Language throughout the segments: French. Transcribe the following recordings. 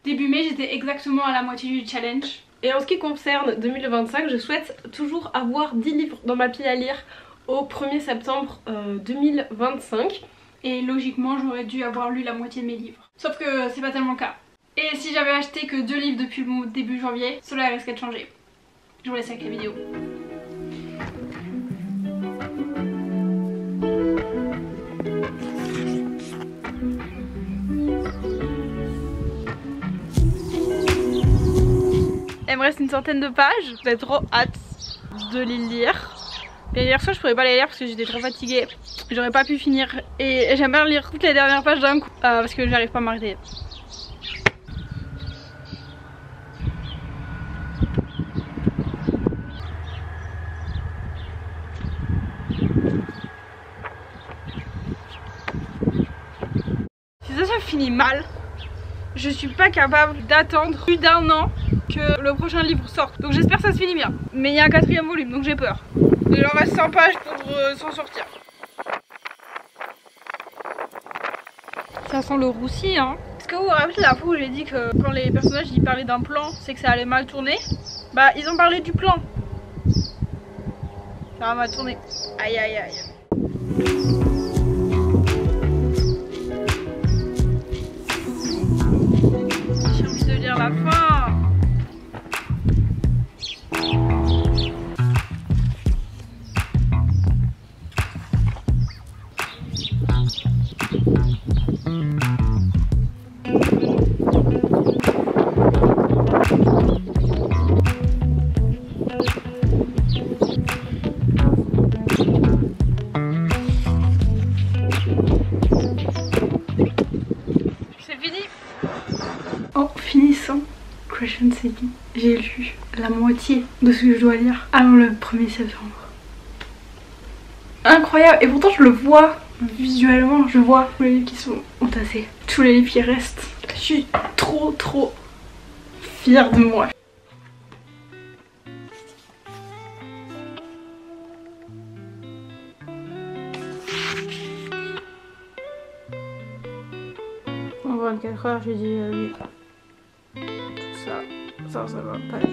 Début mai, j'étais exactement à la moitié du challenge. Et en ce qui concerne 2025, je souhaite toujours avoir 10 livres dans ma pile à lire au 1er septembre 2025. Et logiquement, j'aurais dû avoir lu la moitié de mes livres. Sauf que c'est pas tellement le cas. Et si j'avais acheté que 2 livres depuis le début janvier, cela risquait de changer. Je vous laisse avec la vidéo. Il me reste une centaine de pages, j'ai trop hâte de les lire. Mais hier soir je pourrais pas les lire parce que j'étais trop fatiguée, j'aurais pas pu finir et j'aime bien lire toutes les dernières pages d'un coup parce que j'arrive pas à m'arrêter. Si ça finit mal, je suis pas capable d'attendre plus d'1 an que le prochain livre sorte. Donc j'espère que ça se finit bien. Mais il y a un 4e volume donc j'ai peur. Il en reste 100 pages pour s'en sortir. Ça sent le roussi hein. Est-ce que vous vous rappelez la fois où j'ai dit que quand les personnages y parlaient d'un plan, c'est que ça allait mal tourner? Bah ils ont parlé du plan. Ça va mal tourner. Aïe aïe aïe. J'ai envie de lire la fin. En finissant Crescent City, j'ai lu la moitié de ce que je dois lire avant le 1er septembre. Incroyable, et pourtant je le vois visuellement, je vois tous les livres qui sont entassés, tous les livres qui restent. Je suis trop fière de moi. En 24 heures, j'ai dit oui. Tout ça, 150 pages.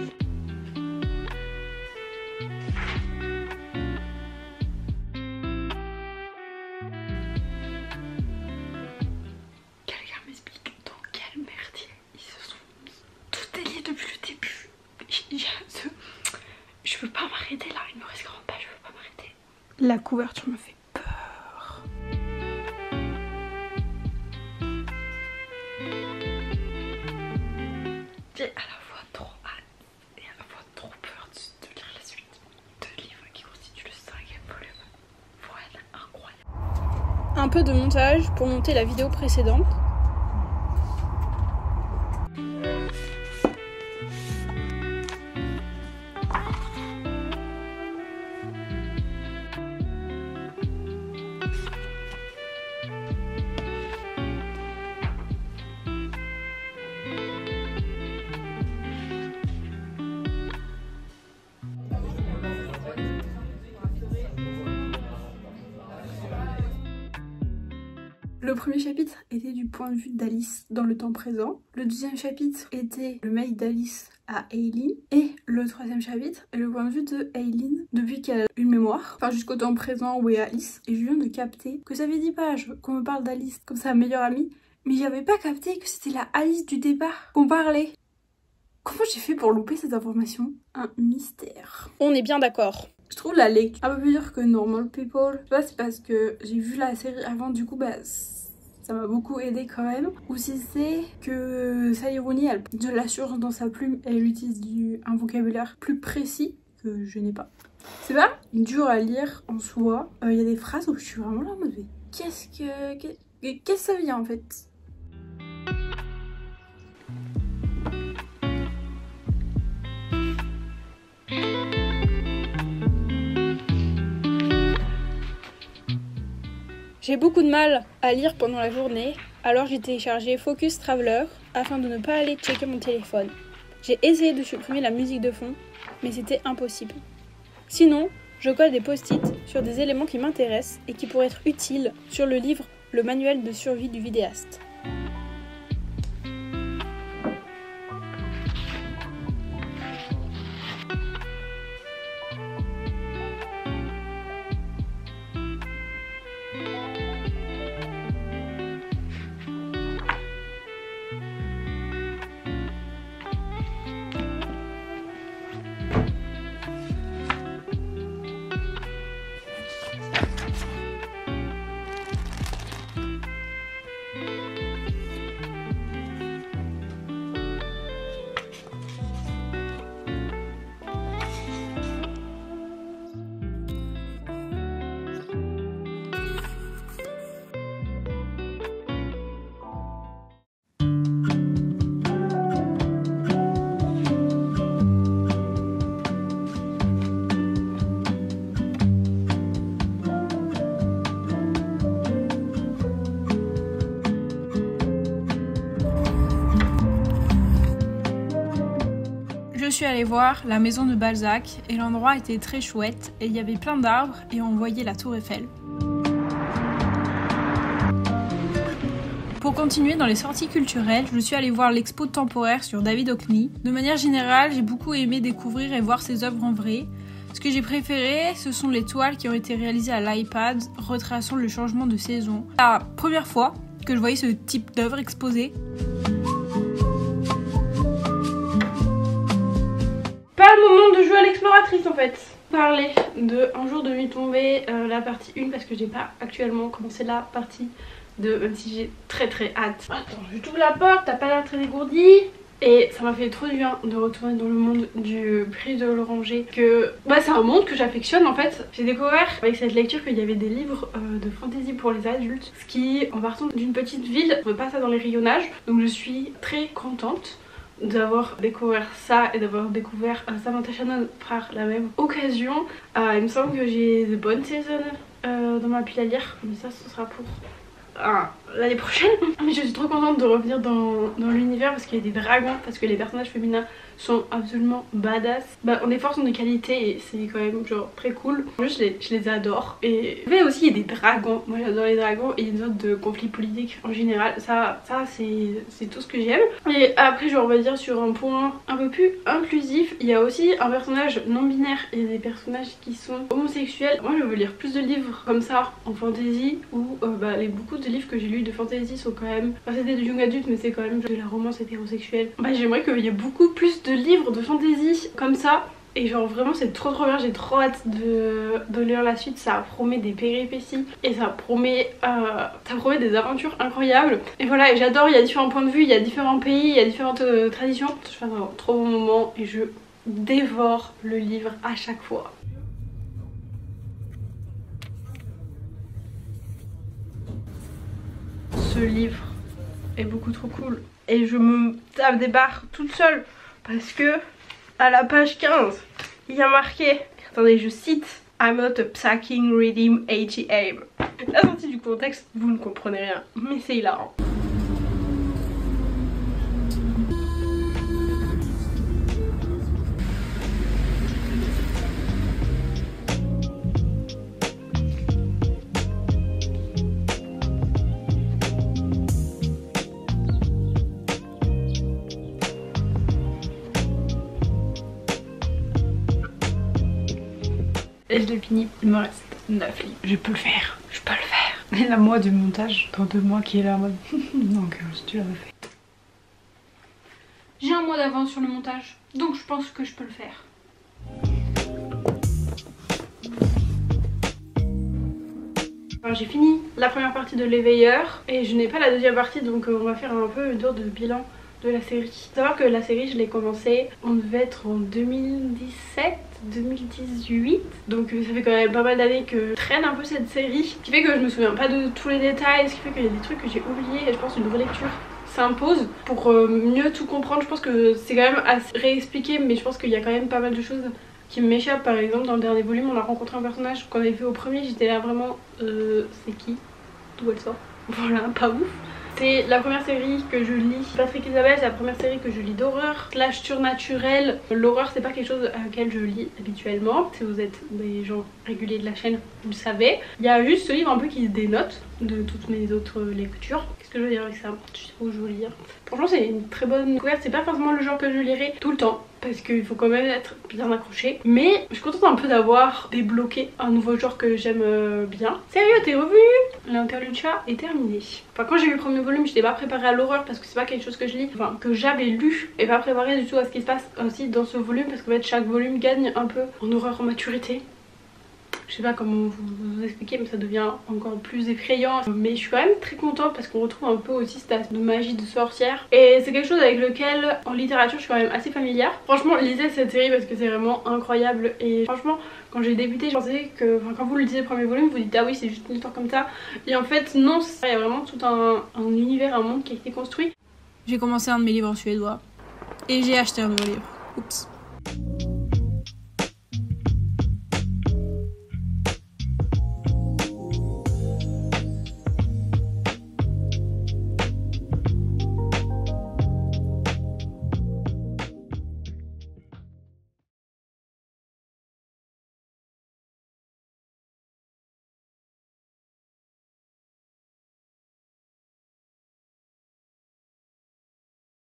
Quelqu'un m'explique dans quel merdier ils se sont mis. Tout est lié depuis le début. Je peux pas m'arrêter là, il me reste 40 pages, je peux pas m'arrêter. La couverture me fait peur. J'ai à la fois trop hâte et à la fois trop peur de lire la suite. 2 livres qui constituent le 5e volume vont être incroyables. Un peu de montage pour monter la vidéo précédente. Le premier chapitre était du point de vue d'Alice dans le temps présent. Le 2e chapitre était le mail d'Alice à Aileen. Et le 3e chapitre est le point de vue de Aileen depuis qu'elle a une mémoire. Enfin jusqu'au temps présent où est Alice. Et je viens de capter que ça fait 10 pages qu'on me parle d'Alice comme sa meilleure amie. Mais j'avais pas capté que c'était la Alice du départ qu'on parlait. Comment j'ai fait pour louper cette information? Un mystère. On est bien d'accord. Je trouve la lecture un peu plus dure que Normal People. Je sais pas si c'est parce que j'ai vu la série avant, du coup bah ça m'a beaucoup aidé quand même. Ou si c'est que Sayuri, elle a de l'assurance dans sa plume et elle utilise un vocabulaire plus précis que je n'ai pas. C'est pas dur à lire en soi. Il y a des phrases où je suis vraiment là en mode qu'est-ce que ça vient en fait? J'ai beaucoup de mal à lire pendant la journée, alors j'ai téléchargé Focus Traveler afin de ne pas aller checker mon téléphone. J'ai essayé de supprimer la musique de fond, mais c'était impossible. Sinon, je colle des post-it sur des éléments qui m'intéressent et qui pourraient être utiles sur le livre Le manuel de survie du vidéaste. Je suis allée voir la maison de Balzac et l'endroit était très chouette et il y avait plein d'arbres et on voyait la tour Eiffel. Pour continuer dans les sorties culturelles, je suis allée voir l'expo temporaire sur David Hockney. De manière générale, j'ai beaucoup aimé découvrir et voir ses œuvres en vrai. Ce que j'ai préféré, ce sont les toiles qui ont été réalisées à l'iPad, retraçant le changement de saison. La première fois que je voyais ce type d'œuvre exposée. Pas le moment de jouer à l'exploratrice en fait. Parler de Un jour de nuit tombée, la partie 1 parce que j'ai pas actuellement commencé la partie 2, même si j'ai très hâte. Attends, je t'ouvre la porte, t'as pas l'air très dégourdi. Et ça m'a fait trop du bien de retourner dans le monde du prix de l'Oranger. Que c'est un monde que j'affectionne en fait. J'ai découvert avec cette lecture qu'il y avait des livres de fantasy pour les adultes. Ce qui, en partant d'une petite ville, on veut pas ça dans les rayonnages. Donc je suis très contente d'avoir découvert ça et d'avoir découvert Samantha Shannon par la même occasion. Il me semble que j'ai The Bone Season dans ma pile à lire, mais ça ce sera pour l'année prochaine. Mais je suis trop contente de revenir dans l'univers parce qu'il y a des dragons, parce que les personnages féminins sont absolument badass. On est forts, sont de qualité et c'est quand même genre très cool. Juste je les adore. Et mais aussi il y a des dragons. Moi j'adore les dragons et une sorte de conflit politique en général. Ça c'est tout ce que j'aime. Et après je vais dire sur un point un peu plus inclusif, il y a aussi un personnage non binaire. Il y a des personnages qui sont homosexuels. Moi je veux lire plus de livres comme ça en fantasy où les beaucoup de livres que j'ai lus de fantasy sont quand même, c'était du young adulte mais c'est quand même de la romance hétérosexuelle. J'aimerais qu'il y ait beaucoup plus de livres de fantasy comme ça et genre vraiment c'est trop bien, j'ai trop hâte de lire la suite. Ça promet des péripéties et ça promet des aventures incroyables et voilà. Et j'adore, il y a différents points de vue, il y a différents pays, il y a différentes traditions. Je passe un trop bon moment et je dévore le livre à chaque fois. Ce livre est beaucoup trop cool et je me tape des barres toute seule parce que à la page 15 il y a marqué, attendez je cite, I'm not a psacking reading ATM. La sortie du contexte vous ne comprenez rien mais c'est hilarant. Et je l'ai fini, il me reste 9 livres. Je peux le faire, je peux le faire. Et la moi du montage dans 2 mois qui est là en mode donc si tu l'avais fait. J'ai un mois d'avance sur le montage, donc je pense que je peux le faire. J'ai fini la première partie de l'éveilleur et je n'ai pas la deuxième partie, donc on va faire un peu une tour de bilan de la série. Faut savoir que la série je l'ai commencé, on devait être en 2017-2018, donc ça fait quand même pas mal d'années que je traîne un peu cette série, ce qui fait que je me souviens pas de tous les détails, ce qui fait qu'il y a des trucs que j'ai oubliés et je pense une relecture s'impose pour mieux tout comprendre. Je pense que c'est quand même assez réexpliqué mais je pense qu'il y a quand même pas mal de choses qui m'échappent. Par exemple dans le dernier volume on a rencontré un personnage qu'on avait fait au premier, j'étais là vraiment c'est qui, d'où elle sort, voilà, pas ouf. C'est la première série que je lis, Patrick Isabelle, c'est la première série que je lis d'horreur slash surnaturel. L'horreur c'est pas quelque chose à laquelle je lis habituellement, si vous êtes des gens réguliers de la chaîne vous le savez. Il y a juste ce livre un peu qui se dénote de toutes mes autres lectures. Qu'est-ce que je veux dire avec ça? Je sais pas où je veux lire. Franchement c'est une très bonne découverte, c'est pas forcément le genre que je lirai tout le temps parce qu'il faut quand même être bien accroché, mais je suis contente un peu d'avoir débloqué un nouveau genre que j'aime bien. Sérieux, t'es revenu? L'interlude chat est terminé. Enfin quand j'ai lu le premier volume j'étais pas préparée à l'horreur parce que c'est pas quelque chose que je lis, enfin que j'avais lu et pas préparée du tout à ce qui se passe aussi dans ce volume parce qu'en fait chaque volume gagne un peu en horreur, en maturité. Je sais pas comment vous expliquer mais ça devient encore plus effrayant. Mais je suis quand même très contente parce qu'on retrouve un peu aussi cet aspect de magie de sorcière. Et c'est quelque chose avec lequel en littérature je suis quand même assez familière. Franchement lisez cette série parce que c'est vraiment incroyable. Et franchement quand j'ai débuté je pensais que, enfin quand vous lisez le premier volume vous dites ah oui c'est juste une histoire comme ça. Et en fait non, il y a vraiment tout un univers, un monde qui a été construit. J'ai commencé un de mes livres en suédois et j'ai acheté un nouveau livre. Oups.